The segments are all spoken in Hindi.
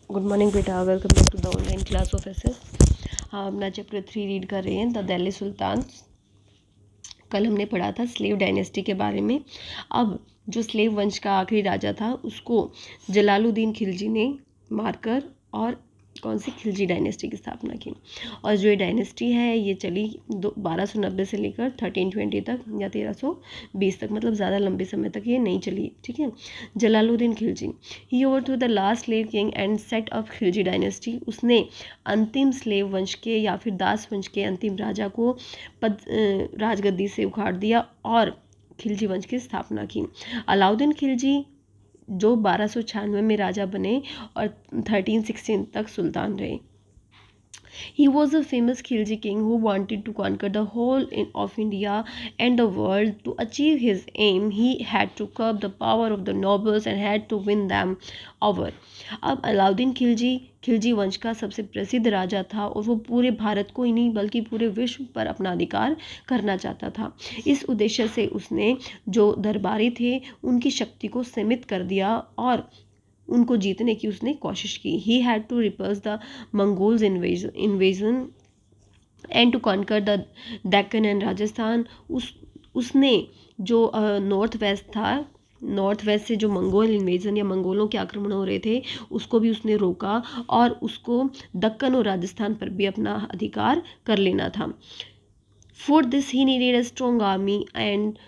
गुड मॉर्निंग बेटा, welcome back to the online class of SS. हाँ, अपना चैप्टर 3 रीड कर रहे हैं, द दिल्ली सुल्तान। कल हमने पढ़ा था स्लेव डायनेस्टी के बारे में। अब जो स्लेव वंश का आखिरी राजा था उसको जलालुद्दीन खिलजी ने मारकर और कौन सी खिलजी डायनेस्टी की स्थापना की। और जो ये डायनेस्टी है ये चली 1290 से लेकर 1320 तक या 1320 तक, मतलब ज़्यादा लंबे समय तक ये नहीं चली। ठीक है। Jalaluddin Khilji, he overthrew the last slave king and set up Khilji dynasty. उसने अंतिम स्लेव वंश के या फिर दास वंश के अंतिम राजा को राजगद्दी से उखाड़ दिया और खिलजी वंश की स्थापना की। अलाउद्दीन खिलजी जो 1296 में राजा बने और 1316 तक सुल्तान रहे। He was a famous Khilji king who wanted to conquer the whole of India and the world. To achieve his aim, he had to curb the power of the nobles and had to win them over. अब अलाउद्दीन खिलजी वंश का सबसे प्रसिद्ध राजा था और वो पूरे भारत को ही नहीं बल्कि पूरे विश्व पर अपना अधिकार करना चाहता था। इस उद्देश्य से उसने जो दरबारी थे उनकी शक्ति को सीमित कर दिया और उनको जीतने की उसने कोशिश की। He had to repulse the Mongols invasion and to conquer the Deccan and Rajasthan. उसने जो नॉर्थ वेस्ट था, नॉर्थ वेस्ट से जो मंगोल इन्वेजन या मंगोलों के आक्रमण हो रहे थे उसको भी उसने रोका और उसको दक्कन और राजस्थान पर भी अपना अधिकार कर लेना था। For this, he needed a strong army, and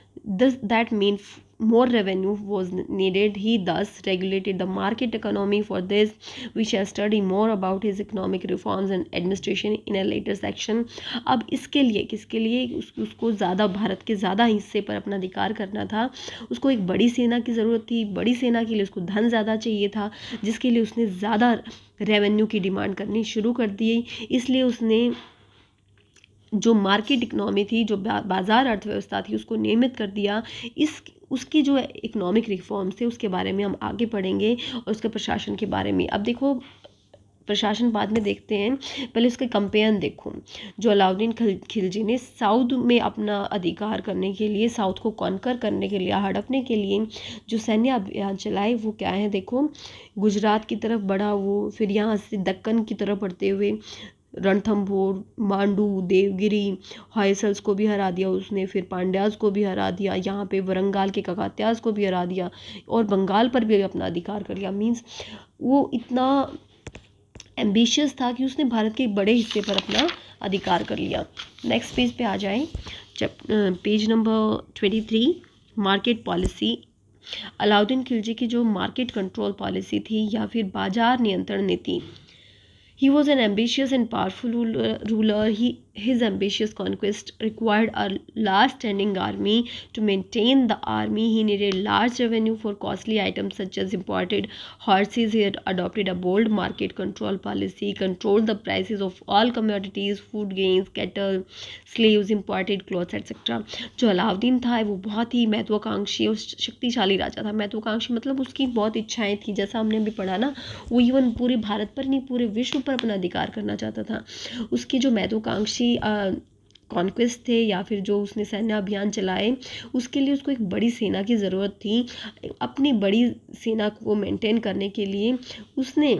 that means more revenue was needed. He thus regulated the market economy. For this, we shall study more about his economic reforms and administration in a later section. अब इसके लिए किसके लिए उसको ज़्यादा भारत के ज़्यादा हिस्से पर अपना अधिकार करना था। उसको एक बड़ी सेना की ज़रूरत थी। बड़ी सेना के लिए उसको धन ज़्यादा चाहिए था, जिसके लिए उसने ज़्यादा रेवेन्यू की डिमांड करनी शुरू कर दी। इसलिए उसने जो मार्केट इकनॉमी थी, जो बाजार अर्थव्यवस्था थी, उसको नियमित कर दिया। इस उसकी जो इकोनॉमिक रिफॉर्म्स थे उसके बारे में हम आगे पढ़ेंगे और उसके प्रशासन के बारे में। अब देखो, प्रशासन बाद में देखते हैं, पहले उसके कंपेयर देखो। जो अलाउद्दीन खिलजी ने साउथ में अपना अधिकार करने के लिए, साउथ को कॉन्कर करने के लिए, हड़पने के लिए जो सैन्य अभियान चलाए वो क्या है देखो। गुजरात की तरफ बढ़ा वो, फिर यहाँ से दक्कन की तरफ बढ़ते हुए रणथंभोर, मांडू, देवगिरी, हॉयसल्स को भी हरा दिया उसने, फिर पांड्यास को भी हरा दिया, यहाँ पे वरंगाल के ककात्यास को भी हरा दिया और बंगाल पर भी अपना अधिकार कर लिया। मीन्स वो इतना एम्बिशियस था कि उसने भारत के बड़े हिस्से पर अपना अधिकार कर लिया। नेक्स्ट पेज पे आ जाएं, page number 23, market policy. Alauddin Khilji की जो मार्केट कंट्रोल पॉलिसी थी या फिर बाजार नियंत्रण नीति। He was an ambitious and powerful ruler. His ambitious conquest required a large standing army. To maintain the army, he needed large revenue for costly items such as imported horses. He had adopted a bold market control policy, controlled the prices of all commodities, food grains, cattle, slaves, imported clothes, etc. जो अलाउद्दीन था वो बहुत ही महत्वाकांक्षी और शक्तिशाली राजा था। महत्वाकांक्षी मतलब उसकी बहुत इच्छाएं थी, जैसा हमने अभी पढ़ा ना, वो इवन पूरे भारत पर नहीं पूरे विश्व पर अपना अधिकार करना चाहता था। उसकी जो महत्वाकांक्षी कॉन्क्वेस्ट थे या फिर जो उसने सैन्य अभियान चलाए, उसके लिए उसको एक बड़ी सेना की ज़रूरत थी। अपनी बड़ी सेना को मेंटेन करने के लिए उसने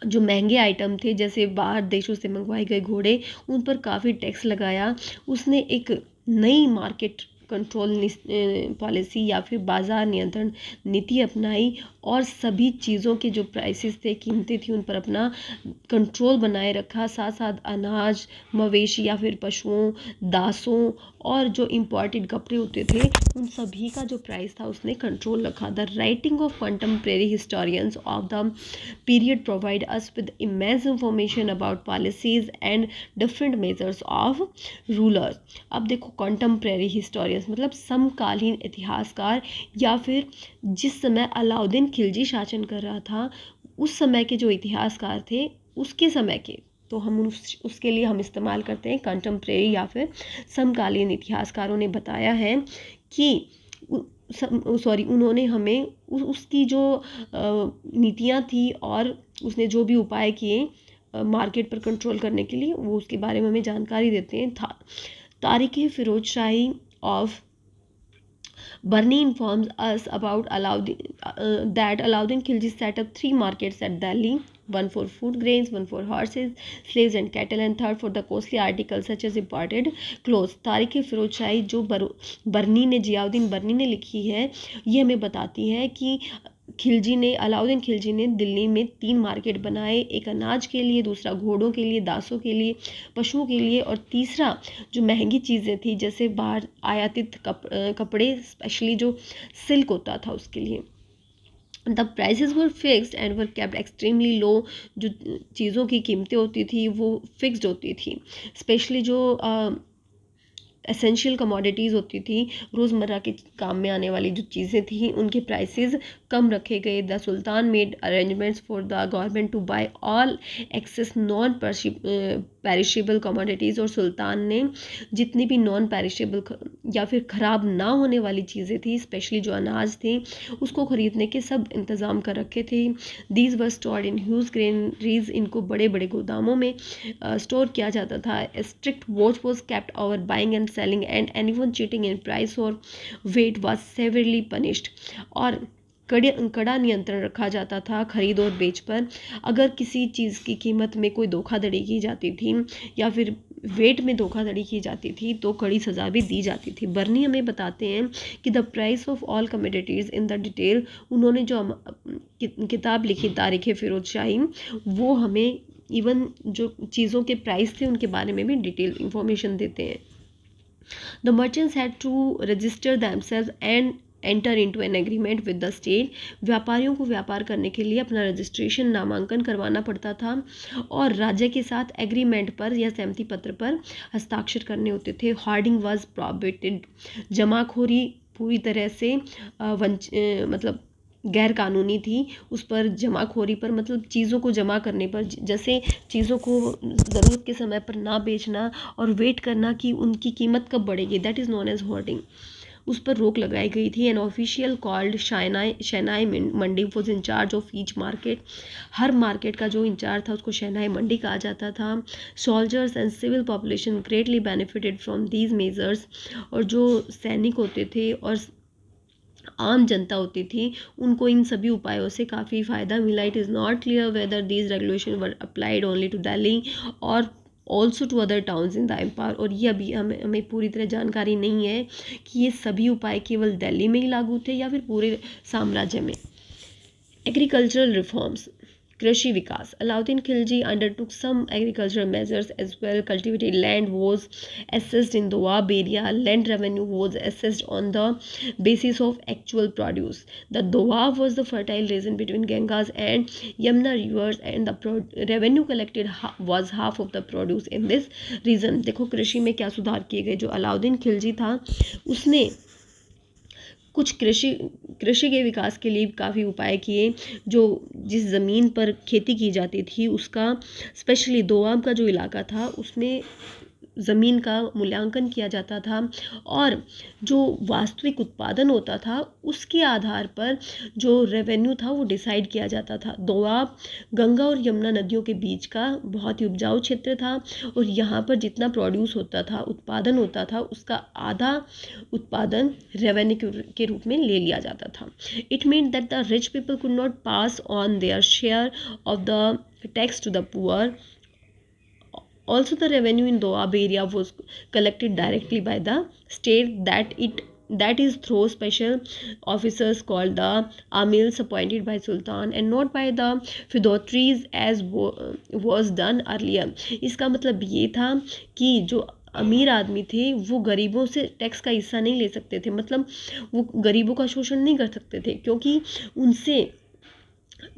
जो महंगे आइटम थे, जैसे बाहर देशों से मंगवाए गए घोड़े, उन पर काफ़ी टैक्स लगाया। उसने एक नई मार्केट कंट्रोल पॉलिसी या फिर बाजार नियंत्रण नीति अपनाई और सभी चीज़ों के जो प्राइसेस थे, कीमतें थी, उन पर अपना कंट्रोल बनाए रखा। साथ साथ अनाज, मवेशी या फिर पशुओं, दासों और जो इम्पोर्टेड कपड़े होते थे उन सभी का जो प्राइस था उसने कंट्रोल रखा। The writing of contemporary historians of the period provide us with immense information about policies and different measures of rulers. अब देखो, contemporary historians मतलब समकालीन इतिहासकार या फिर जिस समय अलाउद्दीन खिलजी शासन कर रहा था उस समय के जो इतिहासकार थे उसके समय के, तो हम उसके लिए हम इस्तेमाल करते हैं कंटेम्प्रेरी या फिर समकालीन इतिहासकारों ने बताया है कि उन्होंने हमें उसकी जो नीतियाँ थी और उसने जो भी उपाय किए मार्केट पर कंट्रोल करने के लिए, वो उसके बारे में हमें जानकारी देते हैं। तारीख़ फिरोज शाही of Barni informs us about that Alauddin Khilji set up 3 markets at Delhi, one for food grains, one for horses, slaves and cattle, and third for the costly articles such as imported clothes. तारीख फिरोज शाही जो बर्नी ने जियाउद्दीन बर्नी ने लिखी है, ये हमें बताती है कि अलाउद्दीन खिलजी ने दिल्ली में 3 मार्केट बनाए, एक अनाज के लिए, दूसरा घोड़ों के लिए, दासों के लिए, पशुओं के लिए, और तीसरा जो महंगी चीज़ें थी जैसे बाहर आयातित कपड़े स्पेशली जो सिल्क होता था उसके लिए। The prices were fixed and were kept extremely low. जो चीज़ों की कीमतें होती थी वो फिक्स्ड होती थी, स्पेशली जो एसेंशियल कमोडिटीज़ होती थी, रोज़मर्रा के काम में आने वाली जो चीज़ें थी उनके प्राइसेस कम रखे गए। The sultan made arrangements for the government to buy all excess non perishable commodities, और सुल्तान ने जितनी भी नॉन पेरिशेबल या फिर ख़राब ना होने वाली चीज़ें थी, स्पेशली जो अनाज थे, उसको ख़रीदने के सब इंतज़ाम कर रखे थे। These were stored in huge granaries, इनको बड़े बड़े गोदामों में स्टोर किया जाता था। Strict watch was kept over buying and selling and anyone cheating in price और वेट वाज सेवरली पनिश्ड। और कड़ा नियंत्रण रखा जाता था खरीद और बेच पर। अगर किसी चीज़ की कीमत में कोई धोखाधड़ी की जाती थी या फिर वेट में धोखाधड़ी की जाती थी तो कड़ी सज़ा भी दी जाती थी। बर्नी हमें बताते हैं कि the price of all commodities in the detail, उन्होंने जो किताब लिखी तारीख़ फिरोज शाही, वो हमें इवन जो चीज़ों के प्राइस थे उनके बारे में भी डिटेल इंफॉर्मेशन देते हैं। The merchants had to register themselves and enter into an agreement with the state. व्यापारियों को व्यापार करने के लिए अपना रजिस्ट्रेशन नामांकन करवाना पड़ता था और राज्य के साथ एग्रीमेंट पर या सहमति पत्र पर हस्ताक्षर करने होते थे। हार्डिंग वाज प्रोहिबिटेड, जमाखोरी पूरी तरह से मतलब गैर कानूनी थी। उस पर जमाखोरी पर मतलब चीज़ों को जमा करने पर, जैसे चीज़ों को ज़रूरत के समय पर ना बेचना और वेट करना कि उनकी कीमत कब बढ़ेगी, that is known as hoarding, उस पर रोक लगाई गई थी। An official called Shahnai mandi was in charge of each market. हर मार्केट का जो इंचार्ज था उसको शहनाई मंडी कहा जाता था। Soldiers and civil population greatly benefited from these measures, और जो सैनिक होते थे और आम जनता होती थी उनको इन सभी उपायों से काफ़ी फ़ायदा मिला। It is not clear whether these regulation were applied only to Delhi और also to other towns in the empire, और ये अभी हमें पूरी तरह जानकारी नहीं है कि ये सभी उपाय केवल दिल्ली में ही लागू थे या फिर पूरे साम्राज्य में। एग्रीकल्चरल रिफॉर्म्स, कृषि विकास, Alauddin Khilji undertook some agricultural measures as well. Cultivated land was assessed in Doab area. Land revenue was assessed on the basis of actual produce. The Doab was the fertile region between Ganges and Yamuna rivers, and the revenue collected was half of the produce in this region. देखो कृषि में क्या सुधार किए गए। जो अलाउद्दीन खिलजी था उसने कुछ कृषि के विकास के लिए काफ़ी उपाय किए। जो जिस ज़मीन पर खेती की जाती थी उसका, स्पेशली दोआब का जो इलाका था उसमें ज़मीन का मूल्यांकन किया जाता था और जो वास्तविक उत्पादन होता था उसके आधार पर जो रेवेन्यू था वो डिसाइड किया जाता था। दोआब गंगा और यमुना नदियों के बीच का बहुत ही उपजाऊ क्षेत्र था और यहाँ पर जितना प्रोड्यूस होता था, उत्पादन होता था, उसका आधा उत्पादन रेवेन्यू के रूप में ले लिया जाता था। It mean that the rich people could not pass on their share of the tax to the poor. Also, the revenue in Doab area was collected directly by the state, that is through special officers called the amils appointed by Sultan and not by the feudatories as was done earlier. इसका मतलब ये था कि जो अमीर आदमी थे वो गरीबों से टैक्स का हिस्सा नहीं ले सकते थे, मतलब वो गरीबों का शोषण नहीं कर सकते थे क्योंकि उनसे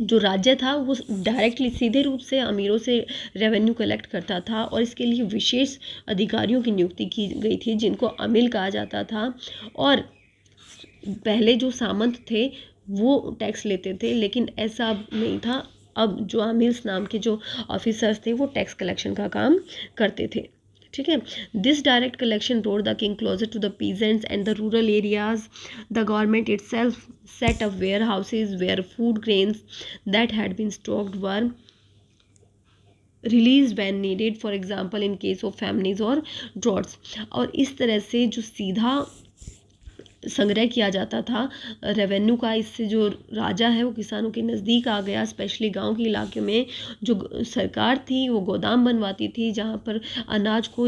जो राज्य था वो डायरेक्टली सीधे रूप से अमीरों से रेवेन्यू कलेक्ट करता था और इसके लिए विशेष अधिकारियों की नियुक्ति की गई थी जिनको अमील कहा जाता था। और पहले जो सामंत थे वो टैक्स लेते थे लेकिन ऐसा अब नहीं था। अब जो अमील्स नाम के जो ऑफिसर्स थे वो टैक्स कलेक्शन का काम करते थे। ठीक है। This direct collection brought the king closer to the peasants and the rural areas. The government itself set up warehouses where food grains that had been stocked were released when needed, for example in case of famines or droughts. और इस तरह से जो सीधा संग्रह किया जाता था रेवेन्यू का। इससे जो राजा है वो किसानों के नज़दीक आ गया। स्पेशली गांव के इलाके में जो सरकार थी वो गोदाम बनवाती थी जहां पर अनाज को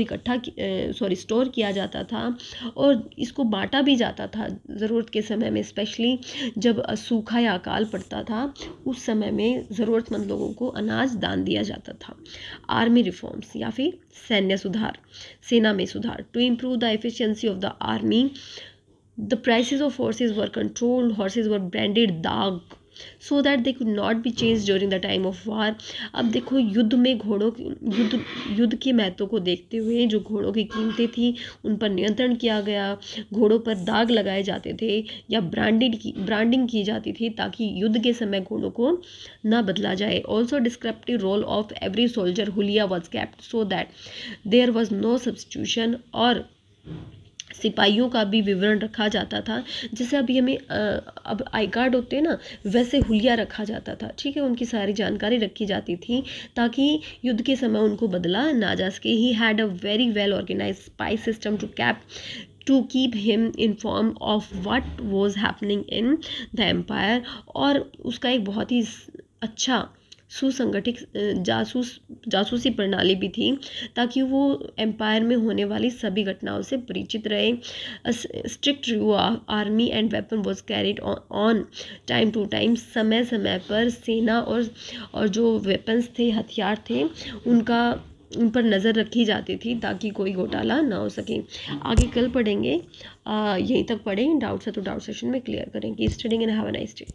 स्टोर किया जाता था और इसको बांटा भी जाता था ज़रूरत के समय में। स्पेशली जब सूखा या अकाल पड़ता था उस समय में ज़रूरतमंद लोगों को अनाज दान दिया जाता था। आर्मी रिफॉर्म्स या फिर सैन्य सुधार, सेना में सुधार। To improve the efficiency of the army, the prices of horses were controlled, horses were branded दाग so that they could not be changed during the time of war। अब देखो युद्ध में युद्ध के महत्व को देखते हुए जो घोड़ों की कीमतें थी उन पर नियंत्रण किया गया। घोड़ों पर दाग लगाए जाते थे या ब्रांडिंग की जाती थी ताकि युद्ध के समय घोड़ों को ना बदला जाए। Also descriptive roll of every soldier हुलिया was kept so that there was no substitution. और सिपाहियों का भी विवरण रखा जाता था। जैसे अभी हमें अब आई कार्ड होते हैं ना, वैसे हुलिया रखा जाता था, ठीक है। उनकी सारी जानकारी रखी जाती थी ताकि युद्ध के समय उनको बदला ना जा सके। He had a very well organize spy system to keep him inform of what was happening in the empire. और उसका एक बहुत ही अच्छा सुसंगठित जासूसी प्रणाली भी थी ताकि वो एम्पायर में होने वाली सभी घटनाओं से परिचित रहे। Strict review army and weapon was carried on time to time. समय समय पर सेना और जो वेपन्स थे, हथियार थे, उन पर नज़र रखी जाती थी ताकि कोई घोटाला ना हो सके। आगे कल पढ़ेंगे, यहीं तक पढ़ें। डाउट्स है तो डाउट सेशन में क्लियर करेंगे। Studying and have a nice day.